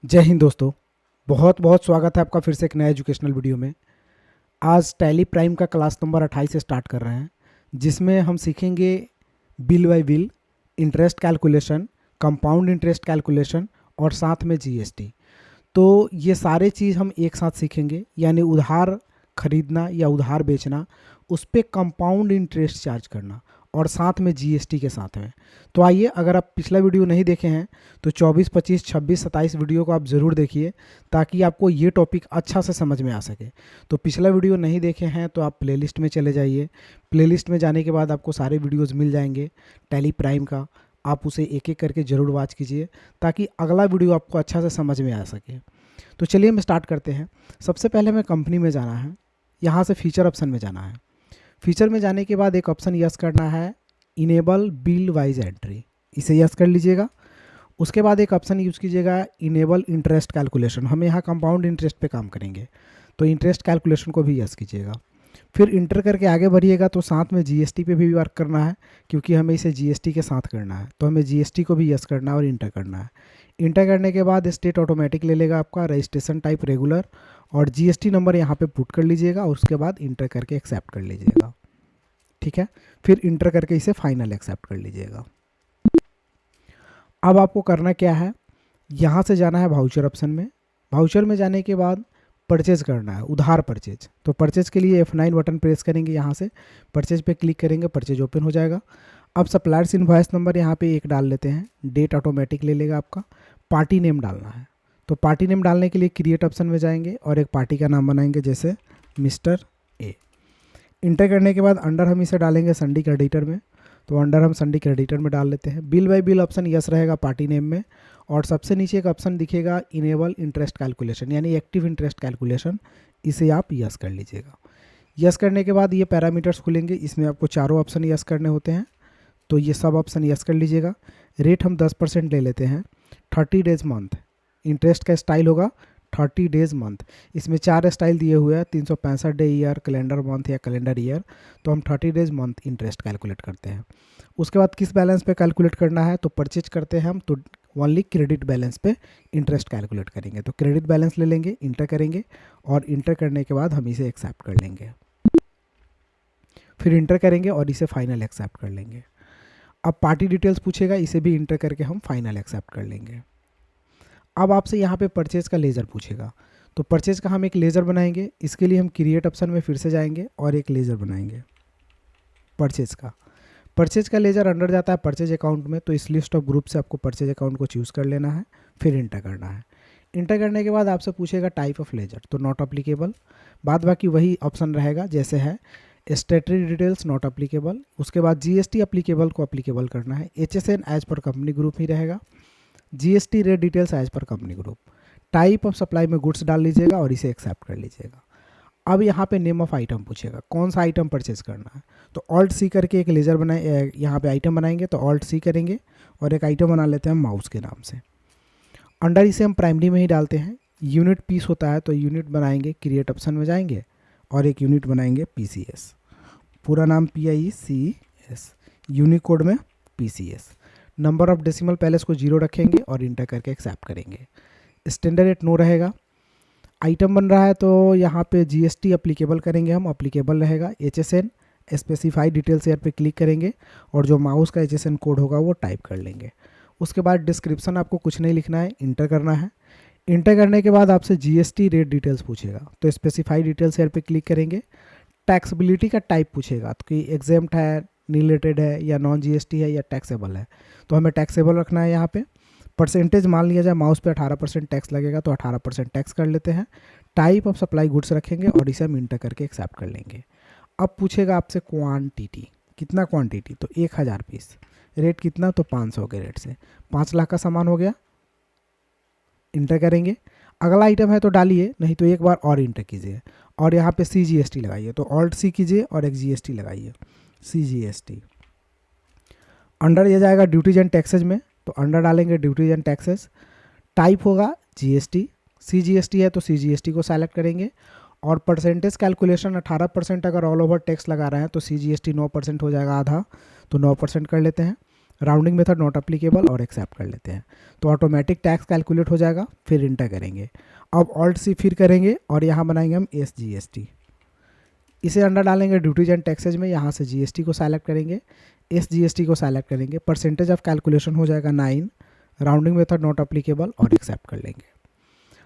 जय हिंद दोस्तों। बहुत बहुत स्वागत है आपका फिर से एक नया एजुकेशनल वीडियो में। आज टैली प्राइम का क्लास नंबर 28 से स्टार्ट कर रहे हैं, जिसमें हम सीखेंगे bill bye bill, interest calculation, compound interest calculation और साथ में जीएसटी। तो ये सारे चीज़ हम एक साथ सीखेंगे, यानी उधार खरीदना या उधार बेचना, उस पर कंपाउंड इंटरेस्ट चार्ज करना और साथ में जीएसटी के साथ में। तो आइए, अगर आप पिछला वीडियो नहीं देखे हैं तो 24, 25, 26, 27 वीडियो को आप ज़रूर देखिए, ताकि आपको ये टॉपिक अच्छा से समझ में आ सके। तो पिछला वीडियो नहीं देखे हैं तो आप प्लेलिस्ट में चले जाइए। प्लेलिस्ट में जाने के बाद आपको सारे वीडियोज़ मिल जाएंगे टैली प्राइम का। आप उसे एक एक करके ज़रूर वॉच कीजिए, ताकि अगला वीडियो आपको अच्छा से समझ में आ सके। तो चलिए हम स्टार्ट करते हैं। सबसे पहले हमें कंपनी में जाना है, यहाँ से फीचर ऑप्शन में जाना है। फीचर में जाने के बाद एक ऑप्शन यस करना है, इनेबल बिल वाइज एंट्री, इसे यस कर लीजिएगा। उसके बाद एक ऑप्शन यूज़ कीजिएगा, इनेबल इंटरेस्ट कैलकुलेशन। हम यहाँ कंपाउंड इंटरेस्ट पे काम करेंगे, तो इंटरेस्ट कैलकुलेशन को भी यस कीजिएगा। फिर इंटर करके आगे बढ़िएगा, तो साथ में जीएसटी पे भी वर्क करना है, क्योंकि हमें इसे जीएसटी के साथ करना है, तो हमें जीएसटी को भी यस करना है और इंटर करना है। इंटर करने के बाद स्टेट ऑटोमेटिक ले लेगा आपका, रजिस्ट्रेशन टाइप रेगुलर, और जीएसटी नंबर यहाँ पे पुट कर लीजिएगा और उसके बाद इंटर करके एक्सेप्ट कर लीजिएगा। ठीक है, फिर इंटर करके इसे फाइनल एक्सेप्ट कर लीजिएगा। अब आपको करना क्या है, यहाँ से जाना है वाउचर ऑप्शन में। वाउचर में जाने के बाद परचेज करना है, उधार परचेज। तो परचेज के लिए F9 बटन प्रेस करेंगे, यहाँ से परचेज पे क्लिक करेंगे, परचेज ओपन हो जाएगा। अब सप्लायर्स इनवॉइस नंबर यहाँ पे एक डाल लेते हैं, डेट ऑटोमेटिक ले लेगा आपका। पार्टी नेम डालना है, तो पार्टी नेम डालने के लिए क्रिएट ऑप्शन में जाएंगे और एक पार्टी का नाम बनाएंगे, जैसे मिस्टर ए। इंटर करने के बाद अंडर हम इसे डालेंगे संडी क्रेडिटर में, तो अंडर हम संडी क्रेडिटर में डाल लेते हैं। Bill bye bill option yes रहेगा पार्टी नेम में, और सबसे नीचे एक ऑप्शन दिखेगा इनेबल इंटरेस्ट कैलकुलेशन, यानी एक्टिव इंटरेस्ट कैलकुलेशन, इसे आप यस कर लीजिएगा। यस करने के बाद ये पैरामीटर्स खुलेंगे, इसमें आपको चारों ऑप्शन यस करने होते हैं, तो ये सब ऑप्शन यस कर लीजिएगा। रेट हम 10% ले लेते हैं, 30 डेज मंथ। इंटरेस्ट का स्टाइल होगा 30 डेज मंथ। इसमें 4 स्टाइल दिए हुए हैं, 365 डे ईयर, कैलेंडर मंथ या कैलेंडर ईयर। तो हम 30 डेज मंथ इंटरेस्ट कैलकुलेट करते हैं। उसके बाद किस बैलेंस पे कैलकुलेट करना है, तो परचेज करते हैं हम, तो ओनली क्रेडिट बैलेंस पे इंटरेस्ट कैलकुलेट करेंगे। तो क्रेडिट बैलेंस ले लेंगे, इंटर करेंगे, और इंटर करने के बाद हम इसे एक्सेप्ट कर लेंगे। फिर इंटर करेंगे और इसे फाइनल एक्सेप्ट कर लेंगे। अब पार्टी डिटेल्स पूछेगा, इसे भी इंटर करके हम फाइनल एक्सेप्ट कर लेंगे। अब आपसे यहाँ पे परचेज़ का लेज़र पूछेगा, तो परचेज़ का हम एक लेज़र बनाएंगे। इसके लिए हम क्रिएट ऑप्शन में फिर से जाएंगे और एक लेज़र बनाएंगे परचेज़ का। परचेज़ का लेज़र अंडर जाता है परचेज अकाउंट में, तो इस लिस्ट ऑफ ग्रुप से आपको परचेज अकाउंट को चूज़ कर लेना है, फिर इंटर करना है। इंटर करने के बाद आपसे पूछेगा टाइप ऑफ लेज़र, तो नॉट अप्लीकेबल। बाद बाकी वही ऑप्शन रहेगा जैसे है, स्टेटरी डिटेल्स नॉट अप्लीकेबल। उसके बाद जीएसटी अप्लीकेबल को अप्लीकेबल करना है, HSN as per company group ही रहेगा, GST rate details as per company group. Type of supply में गुड्स डाल लीजिएगा और इसे एक्सेप्ट कर लीजिएगा। अब यहाँ पे नेम ऑफ आइटम पूछेगा, कौन सा आइटम परचेज करना है, तो ऑल्ट सी करके एक लेजर बनाए, यहाँ पे आइटम बनाएंगे, तो ऑल्ट सी करेंगे और एक आइटम बना लेते हैं माउस के नाम से। अंडर इसे हम प्राइमरी में ही डालते हैं। यूनिट पीस होता है, तो यूनिट बनाएंगे, क्रिएट ऑप्शन में जाएंगे और एक यूनिट बनाएंगे PCS, पूरा नाम PICS, यूनिकोड में PCS। नंबर ऑफ डेसिमल पहले इसको 0 रखेंगे और इंटर करके एक्सेप्ट करेंगे। स्टैंडर्ड रेट नो रहेगा। आइटम बन रहा है तो यहाँ पे जीएसटी अप्लीकेबल करेंगे, हम अप्लीकेबल रहेगा। HSN स्पेसिफाइड डिटेल्स एयर पे क्लिक करेंगे और जो माउस का HSN कोड होगा वो टाइप कर लेंगे। उसके बाद डिस्क्रिप्शन आपको कुछ नहीं लिखना है, इंटर करना है। इंटर करने के बाद आपसे जीएसटी रेट डिटेल्स पूछेगा, तो स्पेसिफाइड डिटेल्स एयर पे क्लिक करेंगे। टैक्सबिलिटी का टाइप पूछेगा, तो कि एग्जेम्प्ट है, रिलेटेड है, या नॉन जीएसटी है, या टैक्सेबल है, तो हमें टैक्सेबल रखना है। यहाँ पे परसेंटेज मान लिया जाए, माउस पे 18% टैक्स लगेगा, तो 18% टैक्स कर लेते हैं। टाइप ऑफ सप्लाई गुड्स रखेंगे और इसे हम इंटर करके एक्सेप्ट कर लेंगे। अब पूछेगा आपसे क्वांटिटी, कितना क्वांटिटी, तो 1000 पीस। रेट कितना, तो 500 के रेट से 5 लाख का सामान हो गया, इंटर करेंगे। अगला आइटम है तो डालिए, नहीं तो एक बार और इंटर कीजिए और यहाँ पे CGST लगाइए, तो ऑल्ट सी कीजिए और एक GST लगाइए, CGST। अंडर ये जाएगा ड्यूटीज एंड टैक्सेज में, तो अंडर डालेंगे ड्यूटीज एंड टैक्सेस। टाइप होगा GST, CGST है तो CGST को सेलेक्ट करेंगे। और परसेंटेज कैलकुलेशन 18%, अगर ऑल ओवर टैक्स लगा रहे हैं तो CGST 9% हो जाएगा, आधा, तो 9% कर लेते हैं। राउंडिंग मेथड नॉट अप्लीकेबल और एक्सेप्ट कर लेते हैं। तो ऑटोमेटिक टैक्स कैलकुलेट हो जाएगा, फिर इंटर करेंगे। अब ऑल्ट सी फिर करेंगे और यहाँ बनाएंगे हम SGST, इसे अंडर डालेंगे ड्यूटीज एंड टैक्सेज में, यहाँ से GST को सेलेक्ट करेंगे, SGST को सेलेक्ट करेंगे, परसेंटेज ऑफ कैलकुलेशन हो जाएगा 9, राउंडिंग मेथड नॉट अप्लीकेबल और एक्सेप्ट कर लेंगे।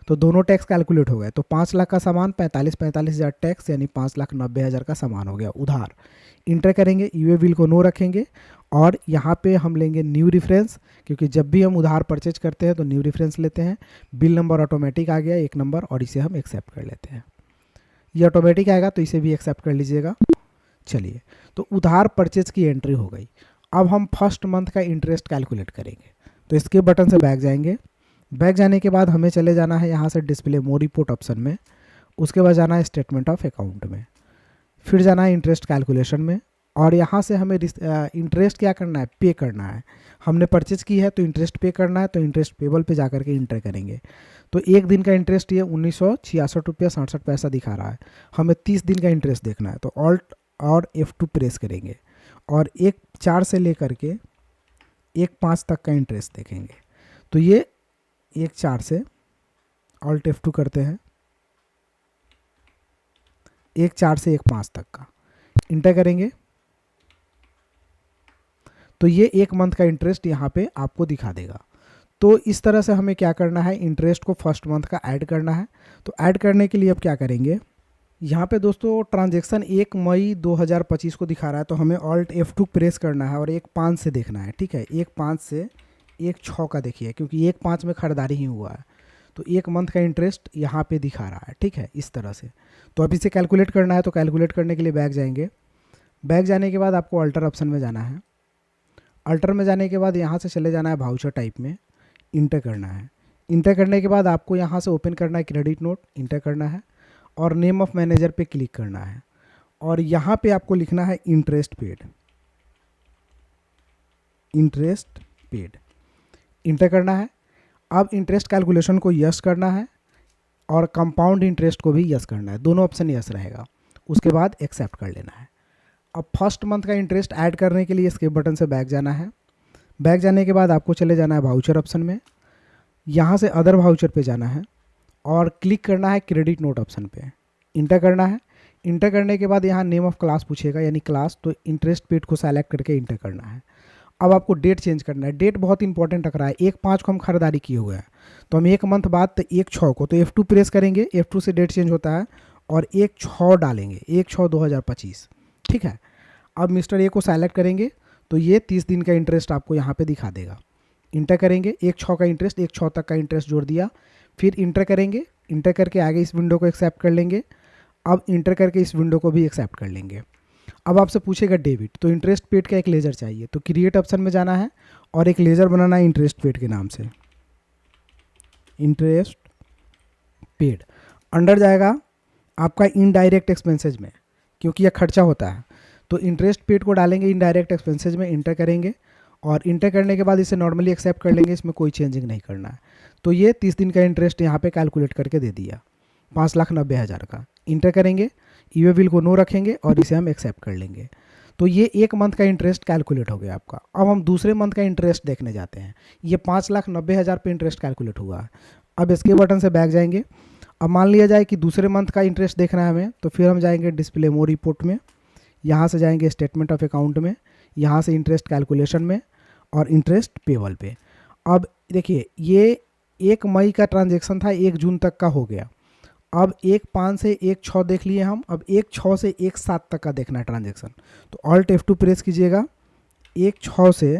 तो दोनों टैक्स कैलकुलेट हो गए। तो 5 लाख का सामान 45,000 टैक्स यानी 5,90,000 का सामान हो गया उधार। इंटर करेंगे, यूए बिल को नो रखेंगे और यहाँ पे हम लेंगे न्यू रेफरेंस, क्योंकि जब भी हम उधार परचेज करते हैं तो न्यू रेफरेंस लेते हैं। बिल नंबर ऑटोमेटिक आ गया 1 नंबर और इसे हम एक्सेप्ट कर लेते हैं। ये ऑटोमेटिक आएगा तो इसे भी एक्सेप्ट कर लीजिएगा। चलिए, तो उधार परचेज की एंट्री हो गई। अब हम फर्स्ट मंथ का इंटरेस्ट कैलकुलेट करेंगे। तो इसके बटन से बैक जाएंगे। बैक जाने के बाद हमें चले जाना है यहाँ से डिस्प्ले मोर रिपोर्ट ऑप्शन में, उसके बाद जाना है स्टेटमेंट ऑफ अकाउंट में, फिर जाना है इंटरेस्ट कैलकुलेशन में और यहाँ से हमें इंटरेस्ट क्या करना है, पे करना है। हमने परचेज की है तो इंटरेस्ट पे करना है, तो इंटरेस्ट पेबल पे जा करके इंटर करेंगे। तो एक दिन का इंटरेस्ट ये 1966 रुपया 67 पैसा दिखा रहा है, हमें 30 दिन का इंटरेस्ट देखना है। तो ऑल्ट और F2 प्रेस करेंगे और 1/4 से लेकर के 1/5 तक का इंटरेस्ट देखेंगे। तो ये 1/4 से ऑल्ट F2 करते हैं, 1/4 से 1/5 तक का इंटर करेंगे। तो ये 1 मंथ का इंटरेस्ट यहाँ पे आपको दिखा देगा। तो इस तरह से हमें क्या करना है, इंटरेस्ट को फर्स्ट मंथ का ऐड करना है। तो ऐड करने के लिए अब क्या करेंगे, यहाँ पे दोस्तों ट्रांजैक्शन 1 मई 2025 को दिखा रहा है, तो हमें ऑल्ट F2 प्रेस करना है और 1/5 से देखना है। ठीक है, 1/5 से 1/6 का देखिए, क्योंकि 1/5 में खरीदारी ही हुआ है। तो 1 मंथ का इंटरेस्ट यहाँ पे दिखा रहा है। ठीक है, इस तरह से। तो अब इसे कैलकुलेट करना है, तो कैलकुलेट करने के लिए बैक जाएंगे। बैक जाने के बाद आपको अल्टर ऑप्शन में जाना है। अल्टर में जाने के बाद यहाँ से चले जाना है भाउचर टाइप में, इंटर करना है। इंटर करने के बाद आपको यहाँ से ओपन करना है क्रेडिट नोट, इंटर करना है और नेम ऑफ मैनेजर पे क्लिक करना है और यहाँ पे आपको लिखना है interest paid, interest paid, inter करना है। अब इंटरेस्ट कैलकुलेशन को यस करना है और कंपाउंड इंटरेस्ट को भी यस करना है, दोनों ऑप्शन यस रहेगा। उसके बाद एक्सेप्ट कर लेना है। अब फर्स्ट मंथ का इंटरेस्ट ऐड करने के लिए स्किप बटन से बैक जाना है। बैक जाने के बाद आपको चले जाना है वाउचर ऑप्शन में, यहाँ से अदर वाउचर पे जाना है और क्लिक करना है क्रेडिट नोट ऑप्शन पे, इंटर करना है। इंटर करने के बाद यहाँ नेम ऑफ क्लास पूछेगा यानी क्लास, तो इंटरेस्ट पेड को सेलेक्ट करके इंटर करना है। अब आपको डेट चेंज करना है, डेट बहुत इंपॉर्टेंट रख रहा है। 1/5 को हम खरीदारी किए हुए हैं, तो हम 1 मंथ बाद तो 1/6 को, तो F2 प्रेस करेंगे, F2 से डेट चेंज होता है और 1/6 डालेंगे, 1/6/2025। ठीक है, अब मिस्टर ए को सेलेक्ट करेंगे तो ये 30 दिन का इंटरेस्ट आपको यहाँ पे दिखा देगा। इंटर करेंगे, 1/6 का इंटरेस्ट, 1/6 तक का इंटरेस्ट जोड़ दिया, फिर इंटर करेंगे। इंटर करके आगे इस विंडो को एक्सेप्ट कर लेंगे। अब इंटर करके इस विंडो को भी एक्सेप्ट कर लेंगे। अब आपसे पूछेगा डेबिट, तो इंटरेस्ट पेड का एक लेजर चाहिए, तो क्रिएट ऑप्शन में जाना है और एक लेजर बनाना है इंटरेस्ट पेड के नाम से, इंटरेस्ट पेड। अंडर जाएगा आपका इनडायरेक्ट एक्सपेंसेज में, क्योंकि यह खर्चा होता है। तो इंटरेस्ट पेड को डालेंगे इनडायरेक्ट एक्सपेंसेज में, इंटर करेंगे और इंटर करने के बाद इसे नॉर्मली एक्सेप्ट कर लेंगे, इसमें कोई चेंजिंग नहीं करना है। तो ये 30 दिन का इंटरेस्ट यहाँ पे कैलकुलेट करके दे दिया 5,90,000 का। इंटर करेंगे, ईवे बिल को नो रखेंगे और इसे हम एक्सेप्ट कर लेंगे। तो ये 1 मंथ का इंटरेस्ट कैलकुलेट हो गया आपका। अब हम दूसरे मंथ का इंटरेस्ट देखने जाते हैं। ये 5,90,000 पे इंटरेस्ट कैलकुलेट हुआ है। अब इसके बटन से बैक जाएंगे। अब मान लिया जाए कि दूसरे मंथ का इंटरेस्ट देखना है हमें, तो फिर हम जाएंगे डिस्प्ले मोर रिपोर्ट में, यहाँ से जाएंगे स्टेटमेंट ऑफ अकाउंट में, यहाँ से इंटरेस्ट कैलकुलेशन में और इंटरेस्ट पेबल पे। अब देखिए, ये 1 मई का ट्रांजैक्शन था, 1 जून तक का हो गया। अब 1/5 से 1/6 देख लिए हम, अब 1/6 से 1/7 तक का देखना है ट्रांजैक्शन। तो ऑल्ट F2 प्रेस कीजिएगा, 1/6 से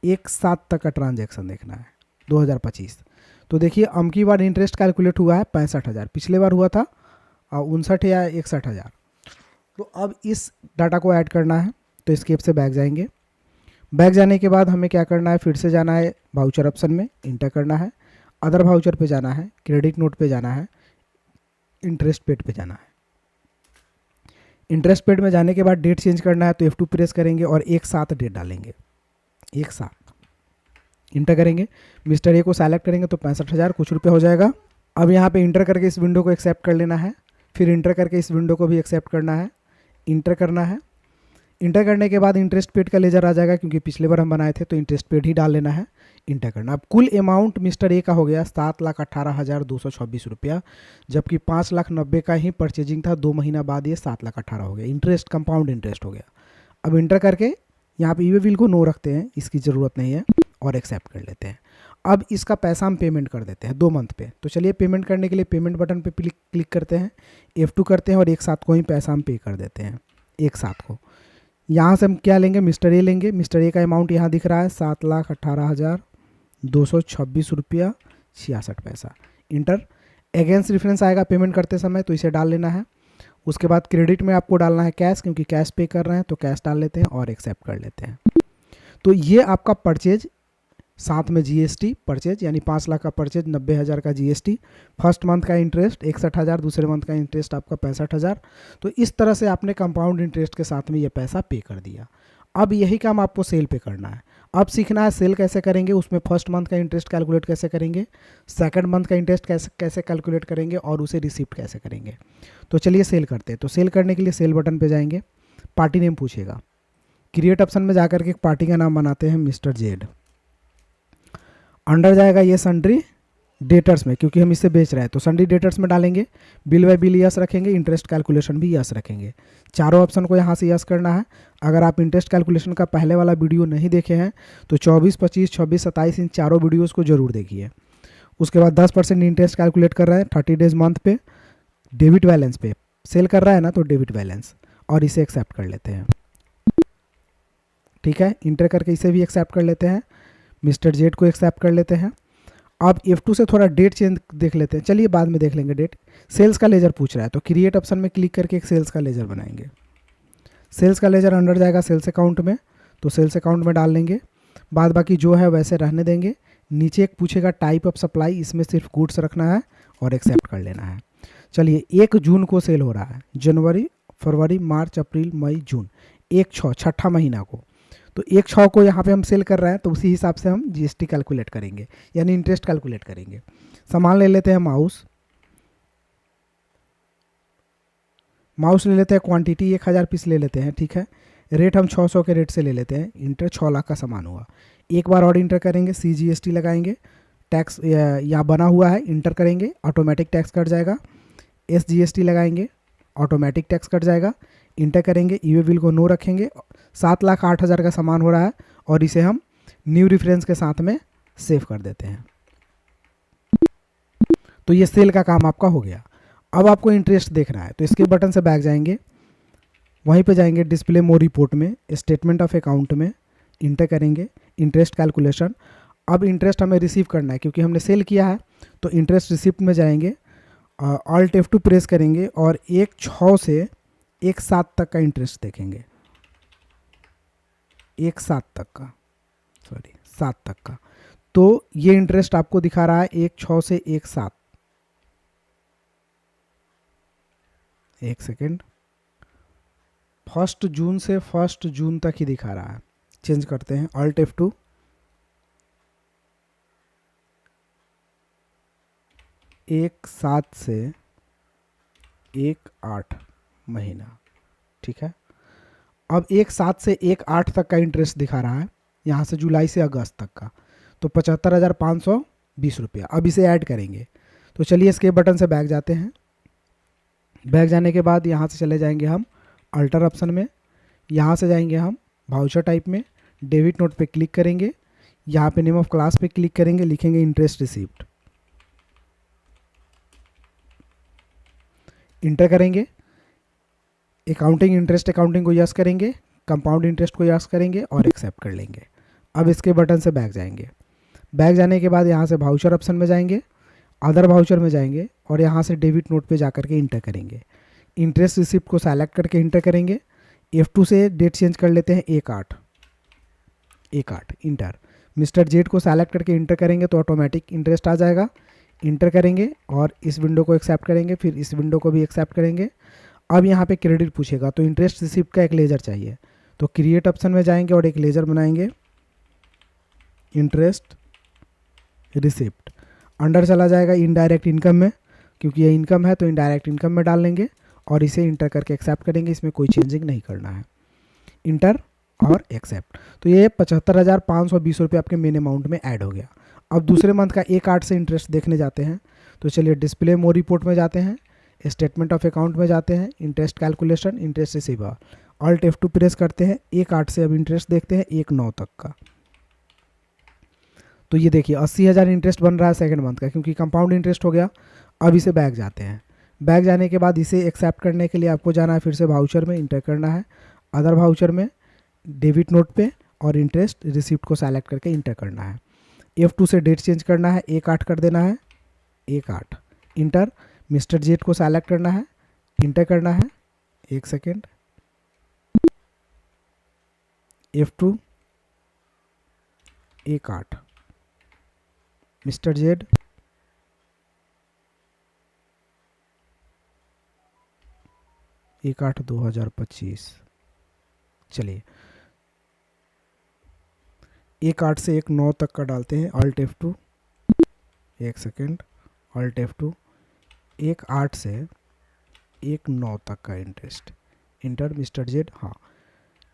1/7 तक का ट्रांजैक्शन देखना है 2025। तो देखिए, अमकी बार इंटरेस्ट कैलकुलेट हुआ है 65,000, पिछले बार हुआ था 59 या 61,000। तो अब इस डाटा को ऐड करना है, तो स्केप से बैक जाएंगे। बैक जाने के बाद हमें क्या करना है, फिर से जाना है वाउचर ऑप्शन में, इंटर करना है, अदर वाउचर पे जाना है, क्रेडिट नोट पे जाना है, इंटरेस्ट पेड पे जाना है। इंटरेस्ट पेड में जाने के बाद डेट चेंज करना है, तो F2 प्रेस करेंगे और 1/7 डेट डालेंगे, 1/7 इंटर करेंगे। मिस्टर ए को सेलेक्ट करेंगे तो 65,000 कुछ रुपये हो जाएगा। अब यहाँ पे इंटर करके इस विंडो को एक्सेप्ट कर लेना है, फिर इंटर करके इस विंडो को भी एक्सेप्ट करना है, इंटर करना है। इंटर करने के बाद इंटरेस्ट पेड का लेजर आ जाएगा, क्योंकि पिछले बार हम बनाए थे तो इंटरेस्ट पेड ही डाल लेना है, इंटर करना। अब कुल अमाउंट मिस्टर ए का हो गया 7,18,226 जबकि 5,90,000 का ही परचेजिंग था, 2 महीना बाद ये 7,18,000 हो गया, इंटरेस्ट कंपाउंड इंटरेस्ट हो गया। अब इंटर करके यहाँ पे ई बिल को नो रखते हैं, इसकी ज़रूरत नहीं है, और एक्सेप्ट कर लेते हैं। अब इसका पैसा हम पेमेंट कर देते हैं 2 मंथ पे। तो चलिए पेमेंट करने के लिए पेमेंट बटन पे क्लिक करते हैं, F2 करते हैं और एक साथ को ही पैसा हम पे कर देते हैं, एक साथ को। यहाँ से हम क्या लेंगे, मिस्टर ए लेंगे। मिस्टर ए का अमाउंट यहाँ दिख रहा है 7,18,226 रुपया 66 पैसा, इंटर। अगेंस्ट रेफरेंस आएगा पेमेंट करते समय, तो इसे डाल लेना है। उसके बाद क्रेडिट में आपको डालना है कैश, क्योंकि कैश पे कर रहे हैं तो कैश डाल लेते हैं और एक्सेप्ट कर लेते हैं। तो ये आपका परचेज, साथ में जीएसटी परचेज, यानी 5 लाख का परचेज, 90,000 का जीएसटी, फर्स्ट मंथ का इंटरेस्ट 61,000, दूसरे मंथ का इंटरेस्ट आपका 65,000। तो इस तरह से आपने कंपाउंड इंटरेस्ट के साथ में ये पैसा पे कर दिया। अब यही काम आपको सेल पे करना है। अब सीखना है सेल कैसे करेंगे, उसमें फर्स्ट मंथ का इंटरेस्ट कैलकुलेट कैसे करेंगे, सेकंड मंथ का इंटरेस्ट कैसे कैलकुलेट करेंगे, और उसे रिसिप्ट कैसे करेंगे। तो चलिए सेल करते हैं। तो सेल करने के लिए सेल बटन पे जाएंगे, पार्टी नेम पूछेगा, क्रिएट ऑप्शन में जाकर के एक पार्टी का नाम बनाते हैं मिस्टर जेड। अंडर जाएगा ये सन्ड्री डेटर्स में, क्योंकि हम इसे बेच रहे हैं तो सन्ड्री डेटर्स में डालेंगे। बिल बाय बिल यस रखेंगे, इंटरेस्ट कैलकुलेशन भी यस रखेंगे। चारों ऑप्शन को यहाँ से यस करना है। अगर आप इंटरेस्ट कैलकुलेशन का पहले वाला वीडियो नहीं देखे हैं तो 24, 25, 26, 27 इन चारों वीडियोज़ को जरूर देखिए। उसके बाद 10% इंटरेस्ट कैलकुलेट कर रहा है 30 डेज मंथ पे, डेबिट बैलेंस पे सेल कर रहा है ना, तो डेबिट बैलेंस, और इसे एक्सेप्ट कर लेते हैं। ठीक है, इंटर करके इसे भी एक्सेप्ट कर लेते हैं, मिस्टर जेड को एक्सेप्ट कर लेते हैं। अब F2 से थोड़ा डेट चेंज देख लेते हैं, चलिए बाद में देख लेंगे डेट। सेल्स का लेजर पूछ रहा है तो क्रिएट ऑप्शन में क्लिक करके एक सेल्स का लेजर बनाएंगे। सेल्स का लेजर अंडर जाएगा सेल्स अकाउंट में, तो सेल्स अकाउंट में डाल लेंगे। बाद बाकी जो है वैसे रहने देंगे। नीचे एक पूछेगा टाइप ऑफ सप्लाई, इसमें सिर्फ गुड्स रखना है और एक्सेप्ट कर लेना है। चलिए 1 जून को सेल हो रहा है, जनवरी, फरवरी, मार्च, अप्रैल, मई, जून, 1/6 छठा महीना को। तो 1/6 को यहाँ पे हम सेल कर रहे हैं, तो उसी हिसाब से हम जीएसटी कैलकुलेट करेंगे, यानी इंटरेस्ट कैलकुलेट करेंगे। सामान ले लेते हैं माउस ले लेते हैं, क्वांटिटी 1000 पीस ले लेते हैं, ठीक है। रेट हम 600 के रेट से ले लेते हैं, इंटर 6 लाख का सामान हुआ। एक बार और इंटर करेंगे, CGST लगाएंगे, टैक्स यहाँ बना हुआ है, इंटर करेंगे, ऑटोमेटिक टैक्स कट जाएगा। SGST लगाएंगे, ऑटोमेटिक टैक्स कट जाएगा, इंटर करेंगे, ई बिल को नो रखेंगे। 7,08,000 का सामान हो रहा है और इसे हम न्यू रेफरेंस के साथ में सेव कर देते हैं। तो ये सेल का काम आपका हो गया। अब आपको इंटरेस्ट देखना है तो इसके बटन से बैक जाएंगे, वहीं पे जाएंगे डिस्प्ले मोर रिपोर्ट में, स्टेटमेंट ऑफ अकाउंट में, इंटर करेंगे इंटरेस्ट कैलकुलेशन। अब इंटरेस्ट हमें रिसीव करना है क्योंकि हमने सेल किया है, तो इंटरेस्ट रिसिप्ट में जाएंगे, ऑल्ट F2 प्रेस करेंगे और 1/6 से 1/7 तक का इंटरेस्ट देखेंगे, 1/7 तक का, सॉरी 7 तक का। तो ये इंटरेस्ट आपको दिखा रहा है 1/6 से 1/7। एक सेकेंड, 1 जून से 1 जून तक ही दिखा रहा है। चेंज करते हैं, ऑल्ट F2, 1/7 से 1/8 महीना, ठीक है। अब 1/7 से 1/8 तक का इंटरेस्ट दिखा रहा है, यहाँ से जुलाई से अगस्त तक का, तो 75,520 रुपया। अब इसे ऐड करेंगे, तो चलिए इसके बटन से बैक जाते हैं। बैक जाने के बाद यहाँ से चले जाएंगे हम अल्टर ऑप्शन में, यहाँ से जाएंगे हम वाउचर टाइप में, डेबिट नोट पे क्लिक करेंगे, यहाँ पे नेम ऑफ क्लास पे क्लिक करेंगे, लिखेंगे इंटरेस्ट रिसीप्ट, इंटर करेंगे। अकाउंटिंग इंटरेस्ट अकाउंटिंग को यस करेंगे, कंपाउंड इंटरेस्ट को यस करेंगे और एक्सेप्ट कर लेंगे। अब इसके बटन से बैक जाएंगे। बैक जाने के बाद यहाँ से वाउचर ऑप्शन में जाएंगे, अदर वाउचर में जाएंगे और यहाँ से डेबिट नोट पे जाकर के इंटर करेंगे। इंटरेस्ट रिसिप्ट को सेलेक्ट करके इंटर करेंगे। F2 से डेट चेंज कर लेते हैं 1/8, इंटर। मिस्टर जेड को सेलेक्ट करके इंटर करेंगे तो ऑटोमेटिक इंटरेस्ट आ जाएगा, इंटर करेंगे और इस विंडो को एक्सेप्ट करेंगे, फिर इस विंडो को भी एक्सेप्ट करेंगे। अब यहाँ पे क्रेडिट पूछेगा तो इंटरेस्ट रिसिप्ट का एक लेजर चाहिए, तो क्रिएट ऑप्शन में जाएंगे और एक लेजर बनाएंगे, इंटरेस्ट रिसिप्ट। अंडर चला जाएगा इनडायरेक्ट इनकम में, क्योंकि ये इनकम है तो इनडायरेक्ट इनकम में डाल लेंगे और इसे इंटर करके एक्सेप्ट करेंगे। इसमें कोई चेंजिंग नहीं करना है। इंटर और एक्सेप्ट। तो ये 75,520 रुपये आपके मेन अमाउंट में ऐड हो गया। अब दूसरे मंथ का 1/8 से इंटरेस्ट देखने जाते हैं। तो चलिए डिस्प्ले मोर रिपोर्ट में जाते हैं, स्टेटमेंट ऑफ अकाउंट में जाते हैं, interest calculation, interest receivable, alt F2 press करते हैं। 1/8 से अब इंटरेस्ट देखते हैं 1/9 तक का। तो ये देखिए 80,000 इंटरेस्ट बन रहा है सेकंड मंथ का, क्योंकि कंपाउंड इंटरेस्ट हो गया। अब इसे बैक जाते हैं। बैक जाने के बाद इसे एक्सेप्ट करने के लिए आपको जाना है फिर से वाउचर में, इंटर करना है, अदर वाउचर में डेबिट नोट पे, और इंटरेस्ट रिसिप्ट को सेलेक्ट करके इंटर करना है। F2 से डेट चेंज करना है, 1/8 कर देना है, 1/8 इंटर। मिस्टर जेट को सेलेक्ट करना है, इंटर करना है, 1 सेकेंड, F2 1/8 मिस्टर जेड, एक 8/2025। चलिए 1/8 से 1/9 तक का डालते हैं, alt F2, 1 second, alt F2, 1/8 से 1/9 तक का इंटरेस्ट, इंटर मिस्टर जेड, हाँ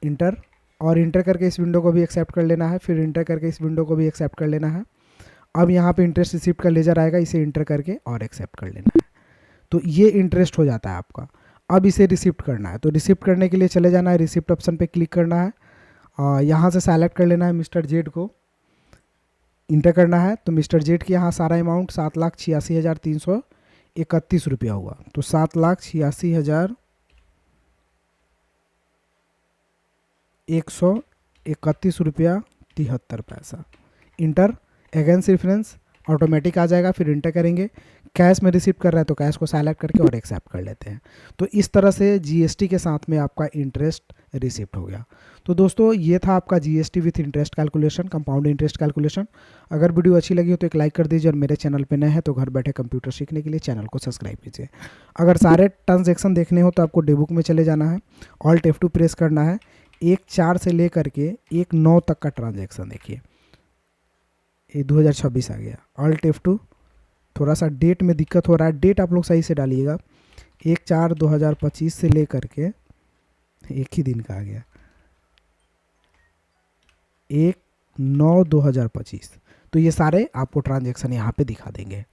इंटर। और इंटर करके इस विंडो को भी एक्सेप्ट कर लेना है, फिर इंटर करके इस विंडो को भी एक्सेप्ट कर लेना है। अब यहाँ पे इंटरेस्ट रिसिप्ट का लेजर आएगा, इसे इंटर करके और एक्सेप्ट कर लेना है। तो ये इंटरेस्ट हो जाता है आपका। अब इसे रिसिप्ट करना है, तो रिसिप्ट करने के लिए चले जाना है, रिसिप्ट ऑप्शन पे क्लिक करना है, यहाँ से सेलेक्ट कर लेना है मिस्टर जेड को, इंटर करना है। तो मिस्टर जेड के यहाँ सारा अमाउंट 7,86,331 रुपया हुआ। तो 7,86,131 रुपया 73 पैसा, इंटर। अगेंस्ट रेफरेंस ऑटोमेटिक आ जाएगा, फिर इंटर करेंगे। कैश में रिसीव कर रहा है तो कैश को सेलेक्ट करके और एक्सेप्ट कर लेते हैं। तो इस तरह से जीएसटी के साथ में आपका इंटरेस्ट रिसिप्ट हो गया। तो दोस्तों ये था आपका GST with interest calculation, compound interest calculation. अगर वीडियो अच्छी लगी हो तो एक लाइक कर दीजिए, और मेरे चैनल पे नए हैं तो घर बैठे कंप्यूटर सीखने के लिए चैनल को सब्सक्राइब कीजिए। अगर सारे ट्रांजेक्शन देखने हो तो आपको डेबुक में चले जाना है, ऑल्ट F2 प्रेस करना है, 1/4 से लेकर के 1/9 तक का ट्रांजेक्शन देखिए, ये 2026 आ गया। ऑल्ट F2, थोड़ा सा डेट में दिक्कत हो रहा है, डेट आप लोग सही से डालिएगा, 1/4/2025 से लेकर के एक ही दिन का आ गया, 1/9/2025। तो ये सारे आपको ट्रांजेक्शन यहाँ पे दिखा देंगे।